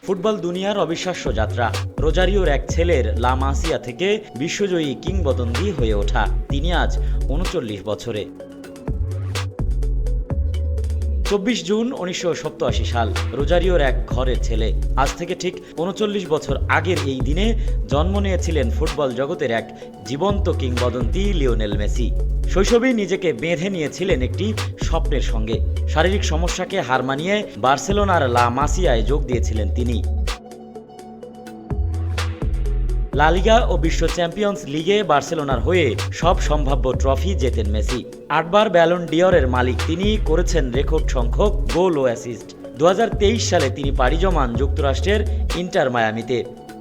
Football দুনিয়ার অবিশ্বাস্য যাত্রা। রোজারিওর এক ছেলের লা মাসিয়া থেকে বিশ্বজয়ী কিংবদন্তি হয়ে ওঠা। তিনি আজ ৩৯ বছরে। ২৪ জুন ১৯৮৭ সাল, রোজারিওর এক ঘরের ছেলে। আজ থেকে ঠিক ৩৯ বছর আগের এই দিনে জন্ম নিয়েছিলেন ফুটবল জগতের এক জীবন্ত কিংবদন্তি লিওনেল মেসি। শৈশবেই নিজেকে বেঁধে নিয়েছিলেন একটি স্বপ্নের সঙ্গে। শারীরিক সমস্যাকে হার মানিয়ে বার্সেলোনার লা মাসিয়ায় যোগ দিয়েছিলেন তিনি। লা লিগা ও বিশ্ব চ্যাম্পিয়ন্স লিগে বার্সেলোনার হয়ে সব সম্ভাব্য ট্রফি জেতেন মেসি। ৮ বার ব্যালন ডিওরের মালিক তিনি, করেছেন রেকর্ড সংখ্যক গোল ও অ্যাসিস্ট। ২০২৩ সালে তিনি পাড়ি জমান যুক্তরাষ্ট্রের ইন্টার মায়ামিতে,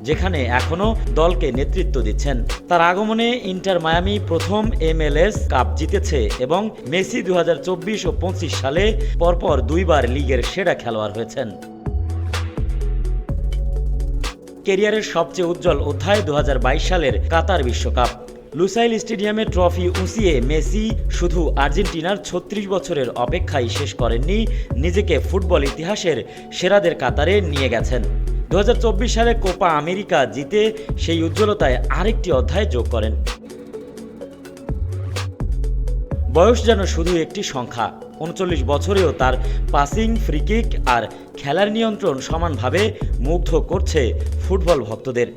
যেখানে এখনও দলকে নেতৃত্ব দিচ্ছেন। তার আগমনে ইন্টার মায়ামি প্রথম MLS কাপ জিতেছে এবং মেসি ২০২৪ ও ২৫ সালে পরপর ২ বার লিগের সেরা খেলোয়াড় হয়েছেন। ক্যারিয়ারের সবচেয়ে উজ্জ্বল অধ্যায় ২০২২ সালের কাতার বিশ্বকাপ। লুসাইল স্টেডিয়ামে ট্রফি উঁচিয়ে মেসি শুধু আর্জেন্টিনার ৩৬ বছরের অপেক্ষাই শেষ করেননি, নিজেকে ফুটবল ইতিহাসের সেরাদের কাতারে নিয়ে গেছেন। ২০২৪ সালে কোপা আমেরিকা জিতে সেই উজ্জ্বলতায় আরেকটি অধ্যায় যোগ করেন। বয়স যেন শুধু একটি সংখ্যা। ৩৯ বছরেও তার পাসিং, ফ্রিকিক আর খেলার নিয়ন্ত্রণ সমানভাবে মুগ্ধ করছে ফুটবল ভক্তদের।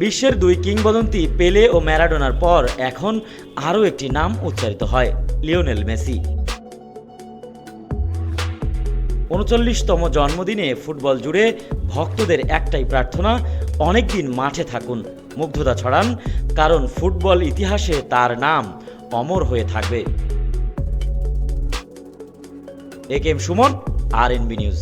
বিশ্বের দুই কিংবদন্তি পেলে ও ম্যারাডোনার পর এখন আরও একটি নাম উচ্চারিত হয়, লিওনেল মেসি। ৩৯তম জন্মদিনে ফুটবল জুড়ে ভক্তদের একটাই প্রার্থনা, অনেকদিন মাঠে থাকুন, মুগ্ধতা ছড়ান, কারণ ফুটবল ইতিহাসে তার নাম অমর হয়ে থাকবে। A K M Suman, RNB news.